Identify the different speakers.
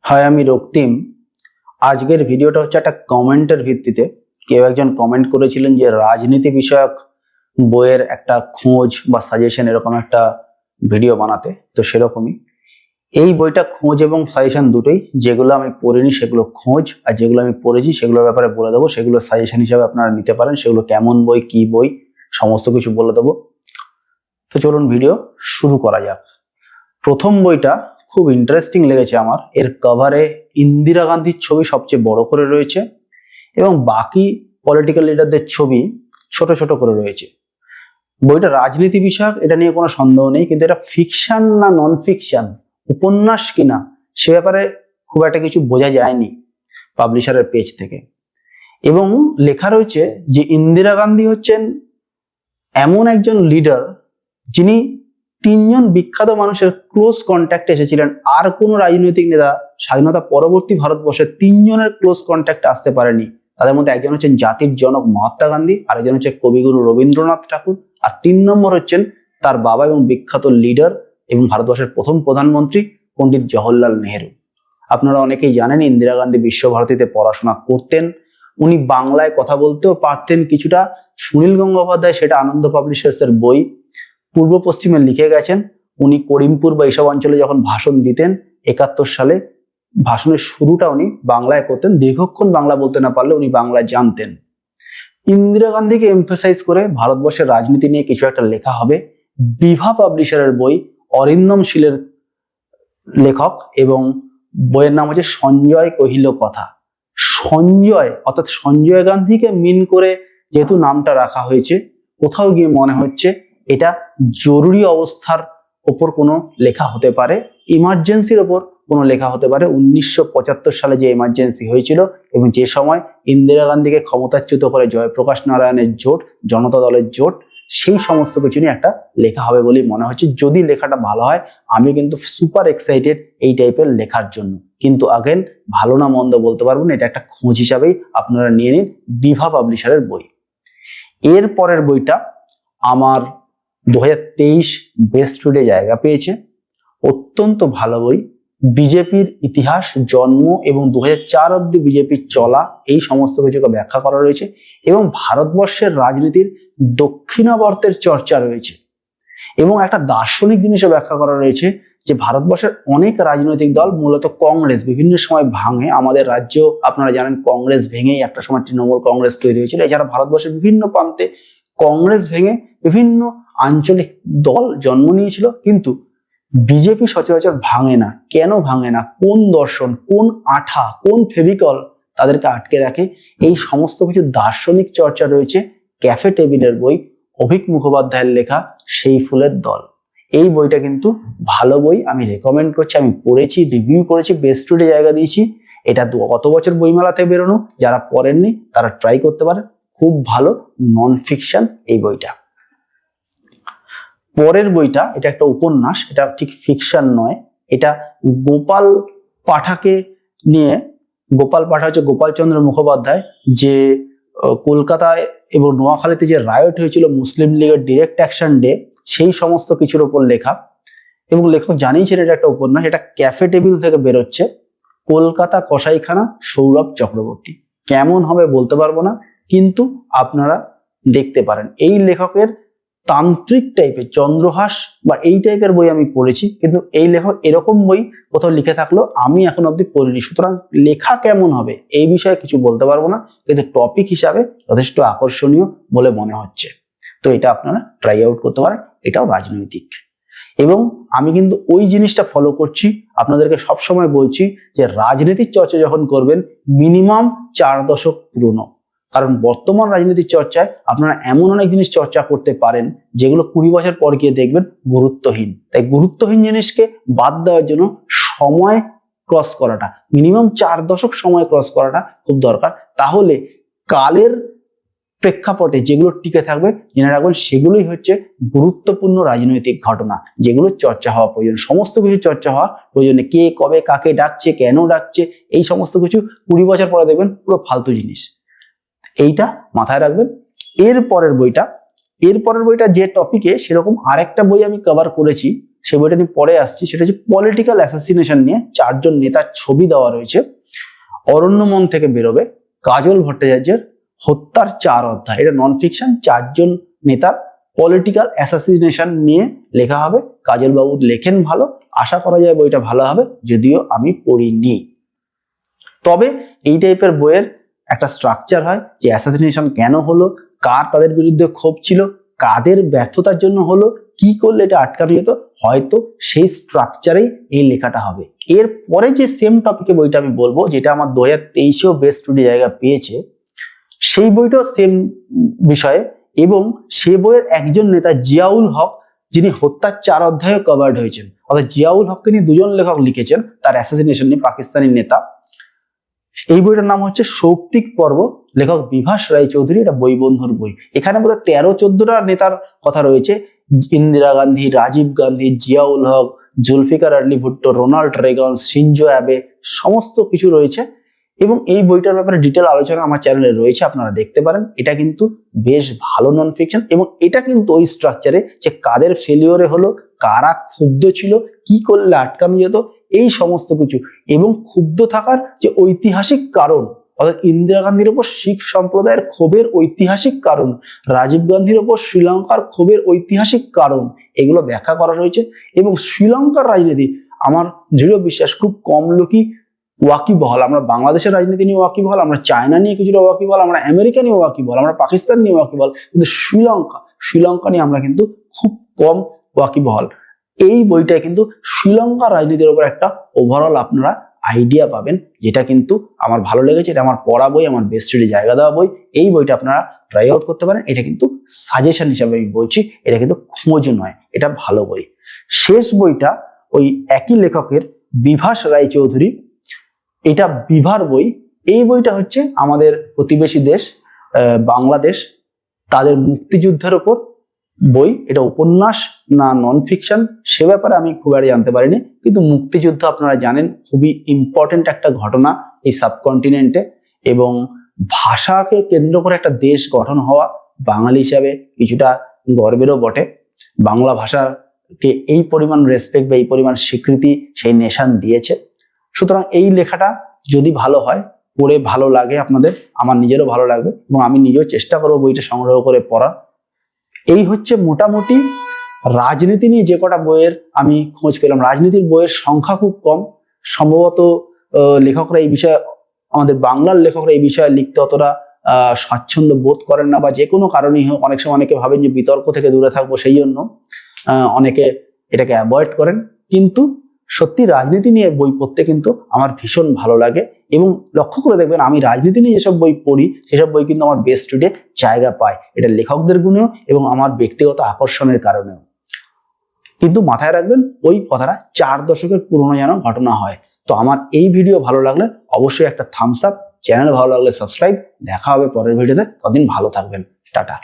Speaker 1: High, আমি রক্তিম। আজকের ভিডিওটা হচ্ছে একটা কমেন্টের ভিত্তিতে। কেউ একজন কমেন্ট করেছিলেন যে রাজনীতি বিষয়ক বইয়ের একটা খোঁজ বা সাজেশন এরকম একটা ভিডিও বানাতে। তো সেরকমই এই বইটা খোঁজ এবং সাজেশন দুটোই। যেগুলো আমি পড়িনি সেগুলো খোঁজ, আর যেগুলো আমি পড়েছি সেগুলোর ব্যাপারে বলে দেবো। সেগুলো সাজেশন হিসাবে আপনারা নিতে পারেন। সেগুলো কেমন বই, কি বই, সমস্ত কিছু বলে দেবো। তো চলুন ভিডিও শুরু করা যাক। প্রথম বইটা খুব ইন্টারেস্টিং লেগেছে আমার। এর কভারে ইন্দিরা গান্ধীর ছবি সবচেয়ে বড় করে রয়েছে এবং বাকি পলিটিক্যাল লিডারদের ছবি ছোট ছোট করে রয়েছে। বইটা রাজনীতি বিষয়ক, এটা নিয়ে কোনো সন্দেহ নেই, কিন্তু এটা ফিকশন না নন ফিকশন, উপন্যাস কিনা সে ব্যাপারে খুব একটা কিছু বোঝা যায়নি পাবলিশারের পেজ থেকে। এবং লেখা রয়েছে যে ইন্দিরা গান্ধী হচ্ছেন এমন একজন লিডার যিনি তিনজন বিখ্যাত মানুষের ক্লোজ কন্ট্যাক্টে এসেছিলেন। আর কোনো রাজনৈতিক নেতা স্বাধীনতা পরবর্তী ভারতবর্ষে তিনজনের ক্লোজ কন্ট্যাক্টে আসতে পারেনি। তাদের মধ্যে একজন হচ্ছেন জাতির জনক মহাত্মা গান্ধী, আরেকজন হচ্ছে কবিগুরু রবীন্দ্রনাথ ঠাকুর, আর 3 নম্বর হচ্ছেন তার বাবা এবং বিখ্যাত লিডার এবং ভারতবর্ষের প্রথম প্রধানমন্ত্রী পণ্ডিত জওহরলাল নেহেরু। আপনারা অনেকেই জানেন ইন্দিরা গান্ধী বিশ্বভারতীতে পড়াশোনা করতেন। উনি বাংলায় কথা বলতেও পারতেন কিছুটা। সুনীল গঙ্গোপাধ্যায় সেটা আনন্দ পাবলিশার্সের বই পূর্ব পশ্চিমে লিখে গেছেন। উনি করিমপুর বা এইসব অঞ্চলে যখন ভাষণ দিতেন 71 সালে, ভাষণের শুরুটা উনি বাংলায় করতেন। দীর্ঘক্ষণ বাংলা বলতে না পারলে উনি বাংলা জানতেন। ইন্দিরা গান্ধীকে এমফাসাইজ করে ভারতবর্ষের রাজনীতি নিয়ে কিছু একটা লেখা হবে। বিভা পাবলিশারের বই, অরিন্দম শীলের লেখক, এবং বইয়ের নাম হচ্ছে সঞ্জয় কহিল কথা। সঞ্জয় অর্থাৎ সঞ্জয় গান্ধীকে মিন করে যেহেতু নামটা রাখা হয়েছে, কোথাও গিয়ে মনে হচ্ছে এটা জরুরি অবস্থার ওপর কোনো লেখা হতে পারে, ইমার্জেন্সির ওপর কোনো লেখা হতে পারে। 1975 সালে যে ইমার্জেন্সি হয়েছিল এবং যে সময় ইন্দিরা গান্ধীকে ক্ষমতাচ্যুত করে জয়প্রকাশ নারায়ণের জোট, জনতা দলের জোট, সেই সমস্ত কিছু নিয়ে একটা লেখা হবে বলে মনে হচ্ছে। যদি লেখাটা ভালো হয়, আমি কিন্তু সুপার এক্সাইটেড এই টাইপের লেখার জন্য। কিন্তু আগেন ভালো না মন্দ বলতে পারবো না, এটা একটা খোঁজ হিসাবেই আপনারা নিয়ে নিন। বিভা পাবলিশারের বই। এর পরের বইটা আমার 2023 বেস্ট রিডে জায়গা পেয়েছে। অত্যন্ত ভালো বই। বিজেপির ইতিহাস, জন্ম এবং 2004 অব্দি বিজেপির চলা, এই সমস্ত কিছুকে ব্যাখ্যা করা রয়েছে এবং ভারতবর্ষের রাজনীতির দক্ষিণাবর্তের চর্চা রয়েছে এবং একটা দার্শনিক জিনিসও ব্যাখ্যা করা রয়েছে যে ভারতবর্ষের অনেক রাজনৈতিক দল, মূলত কংগ্রেস বিভিন্ন সময় ভাঙে। আমাদের রাজ্য আপনারা জানেন কংগ্রেস ভেঙেই একটা সময় তৃণমূল কংগ্রেস তৈরি হয়েছিল। এছাড়া ভারতবর্ষের বিভিন্ন প্রান্তে কংগ্রেস ভেঙে বিভিন্ন আঞ্চলিক দল জন্ম নিয়েছিল, কিন্তু বিজেপি সচরাচর ভাঙে না। কেন ভাঙে না? কোন দর্শন, কোন আঠা, কোন ফেভিকল তাদেরকে আটকে রাখে? এই সমস্ত কিছু দার্শনিক চর্চা রয়েছে ক্যাফে টেবিলের বই, অভিক মুখোপাধ্যায়ের লেখা সেই ফুলের দল। এই বইটা কিন্তু ভালো বই, আমি রেকমেন্ড করছি। আমি পড়েছি, রিভিউ করেছি, বেস্ট রিডে জায়গা দিয়েছি। এটা গত বছর বইমেলাতে বেরোনো, যারা পড়েননি তারা ট্রাই করতে পারে। খুব ভালো নন ফিকশন এই বইটা। পরের বইটা, এটা একটা উপন্যাস, এটা ঠিক ফিকশন নয়। এটা গোপাল পাঠাকে নিয়ে। গোপাল পাঠা হচ্ছে গোপালচন্দ্র মুখোপাধ্যায়, যে কলকাতায় এবং নোয়াখালীতে যে রায়ট হয়েছিল মুসলিম লীগের ডিরেক্ট অ্যাকশন ডে, সেই সমস্ত কিছুর উপর লেখা। এবং লেখক জানিয়েছেন এটা একটা উপন্যাস। এটা ক্যাফে টেবিল থেকে বেরোচ্ছে। কলকাতা কসাইখানা, সৌরভ চক্রবর্তী। কেমন হবে বলতে পারবো না, কিন্তু আপনারা দেখতে পারেন। এই লেখকের তান্ত্রিক টাইপের চন্দ্রহাস বা এই টাইপের বই আমি পড়েছি, কিন্তু এই লেখক এরকম বই কোথাও লিখে থাকলো আমি এখন অব্দি পড়িনি। সুতরাং লেখা কেমন হবে এই বিষয়ে কিছু বলতে পারবো না, কিন্তু টপিক হিসাবে যথেষ্ট আকর্ষণীয় বলে মনে হচ্ছে। তো এটা আপনারা ট্রাই আউট করতে পারেন। এটাও রাজনৈতিক। এবং আমি কিন্তু ওই জিনিসটা ফলো করছি, আপনাদেরকে সবসময় বলছি যে রাজনীতির চর্চা যখন করবেন মিনিমাম 4 দশক পুরনো। কারণ বর্তমান রাজনীতির চর্চায় আপনারা এমন অনেক জিনিস চর্চা করতে পারেন যেগুলো 20 বছর পর গিয়ে দেখবেন গুরুত্বহীন। তাই গুরুত্বহীন জিনিসকে বাদ দেওয়ার জন্য সময় ক্রস করাটা, মিনিমাম 4 দশক সময় ক্রস করাটা খুব দরকার। তাহলে কালের প্রেক্ষাপটে যেগুলো টিকে থাকবে জেনে রাখবেন, সেগুলোই হচ্ছে গুরুত্বপূর্ণ রাজনৈতিক ঘটনা যেগুলো চর্চা হওয়া প্রয়োজন। সমস্ত কিছু চর্চা হওয়া প্রয়োজন। কে কবে কাকে ডাকছে, কেন ডাকছে, এই সমস্ত কিছু 20 বছর পরে দেখবেন পুরো ফালতু জিনিস। এইটা মাথায় রাখবেন। এর পরের বইটা যে টপিকে, সেরকম আরেকটা বই আমি কভার করেছি, সেই বইটা নিয়ে পরে আসছি। সেটা হচ্ছে পলিটিক্যাল অ্যাসাসিনেশন নিয়ে 4 জন নেতার ছবি দেওয়া রয়েছে। অরণ্যমন থেকে বেরোবে, কাজল ভট্টাচার্যের হত্যার 4 অধ্যায়। এটা নন ফিকশন, 4 জন নেতার পলিটিক্যাল অ্যাসাসিনেশন নিয়ে লেখা হবে। কাজল বাবু লেখেন ভালো, আশা করা যায় বইটা ভালো হবে, যদিও আমি পড়িনি। তবে এই টাইপের বইয়ের একটা স্ট্রাকচার হয় যে অ্যাসাসিনেশন কেন হলো, কার তাদের বিরুদ্ধে ক্ষোভ ছিল, কাদের ব্যর্থতার জন্য হলো, কি করলে এটা আটকানো যেত, হয়তো সেই স্ট্রাকচারেই এই লেখাটা হবে। এরপরে যে সেম টপিকে বইটা আমি বলবো, যেটা আমার 2023-এও বেস্ট স্টাডি জায়গা পেয়েছে, সেই বইটাও সেম বিষয়ে, এবং সে বইয়ের একজন নেতা জিয়াউল হক, যিনি হত্যার 4 অধ্যায়ে কভার্ড হয়েছেন। অর্থাৎ জিয়াউল হককে নিয়ে 2 জন লেখক লিখেছেন তার অ্যাসাসিনেশন নিয়ে, পাকিস্তানি নেতা। এই বইটার নাম হচ্ছে শৌক্তিক পর্ব, লেখক বিভাস রায়চৌধুরী। এটা বই বন্ধুর বই। এখানে বোধহয় 13-14টা নেতার কথা রয়েছে। Indira Gandhi, Rajiv Gandhi, Ziaul Haq, Zulfikar Ali Bhutto, Ronald Reagan, Shinzo Abe, সমস্ত কিছু রয়েছে। এবং এই বইটার ব্যাপারে ডিটেল আলোচনা আমার চ্যানেলে রয়েছে, আপনারা দেখতে পারেন। এটা কিন্তু বেশ ভালো নন ফিকশন, এবং এটা কিন্তু ওই স্ট্রাকচারে যে কাদের ফেলিওরে হলো, কারা ক্ষুব্ধ ছিল, কি করলে আটকানো যেত, এই সমস্ত কিছু, এবং ক্ষুব্ধ থাকার যে ঐতিহাসিক কারণ, অর্থাৎ ইন্দিরা গান্ধীর ওপর শিখ সম্প্রদায়ের ক্ষোভের ঐতিহাসিক কারণ, রাজীব গান্ধীর ওপর শ্রীলঙ্কার ক্ষোভের ঐতিহাসিক কারণ, এগুলো ব্যাখ্যা করা রয়েছে। এবং শ্রীলঙ্কার রাজনীতি আমার দৃঢ় বিশ্বাস খুব কম লোকই ওয়াকিবহাল। আমরা বাংলাদেশের রাজনীতি নিয়ে ওয়াকিবহাল, আমরা চায়না নিয়ে কিছুটা ওয়াকিবহাল, আমরা আমেরিকা নিয়ে ওয়াকিবহাল, আমরা পাকিস্তান নিয়ে ওয়াকিবহাল, কিন্তু শ্রীলঙ্কা নিয়ে আমরা কিন্তু খুব কম ওয়াকিবহাল। এই বইটায় কিন্তু শ্রীলঙ্কার রাজনীতির উপর একটা ওভারঅল আপনারা আইডিয়া পাবেন, যেটা কিন্তু আমার ভালো লেগেছে। এটা আমার পড়া বই, আমার বেস্ট স্টাডি জায়গা দেওয়া বই। এই বইটা আপনারা ট্রাই আউট করতে পারেন। এটা কিন্তু সাজেশন হিসাবে আমি বলছি, এটা কিন্তু খোঁজ নয়, এটা ভালো বই। শেষ বইটা ওই একই লেখকের, বিভাস রায়চৌধুরী, এটা বিভার বই। এই বইটা হচ্ছে আমাদের প্রতিবেশী দেশ বাংলাদেশ, তাদের মুক্তিযুদ্ধের উপর বই। এটা উপন্যাস না নন ফিকশন সে ব্যাপারে আমি খুব একটা জানতে পারিনি, কিন্তু মুক্তিযুদ্ধ আপনারা জানেন খুবই ইম্পর্টেন্ট একটা ঘটনা এই সাবকন্টিনেন্টে, এবং ভাষাকে কেন্দ্র করে একটা দেশ গঠন হওয়া বাঙালি হিসাবে কিছুটা গর্বেরও বটে। বাংলা ভাষাকে এই পরিমাণ রেসপেক্ট বা এই পরিমাণ স্বীকৃতি সেই নেশন দিয়েছে। সুতরাং এই লেখাটা যদি ভালো হয়, পড়ে ভালো লাগে আপনাদের, আমার নিজেরও ভালো লাগবে, এবং আমি নিজেও চেষ্টা করবো বইটা সংগ্রহ করে পড়া। এই হচ্ছে মোটামুটি রাজনীতি নিয়ে যে কটা বইয়ের আমি খোঁজ পেলাম। রাজনীতির বইয়ের সংখ্যা খুব কম, সম্ভবত লেখকরা এই বিষয়ে, আমাদের বাংলার লেখকরা এই বিষয়ে লিখতে অতটা স্বাচ্ছন্দ্য বোধ করেন না, বা যে কোনো কারণেই হোক। অনেক সময় অনেকে ভাবেন যে বিতর্ক থেকে দূরে থাকবো, সেই জন্য অনেকে এটাকে অ্যাভয়েড করেন। কিন্তু সত্যি রাজনীতি নিয়ে বই পড়তে কিন্তু আমার ভীষণ ভালো লাগে, এবং লক্ষ্য করে দেখবেন আমি রাজনীতি নিয়ে যেসব বই পড়ি সেসব বই কিন্তু আমার বেস্ট স্টাডিতে জায়গা পায়। এটা লেখকদের গুণেও এবং আমার ব্যক্তিগত আকর্ষণের কারণেও। কিন্তু মাথায় রাখবেন ওই কথাটা 4 দশকের পুরনো যেন ঘটনা হয়। তো আমার এই ভিডিও ভালো লাগলে অবশ্যই একটা থামস আপ, চ্যানেল ভালো লাগলে সাবস্ক্রাইব। দেখা হবে পরের ভিডিওতে, ততদিন ভালো থাকবেন, টাটা।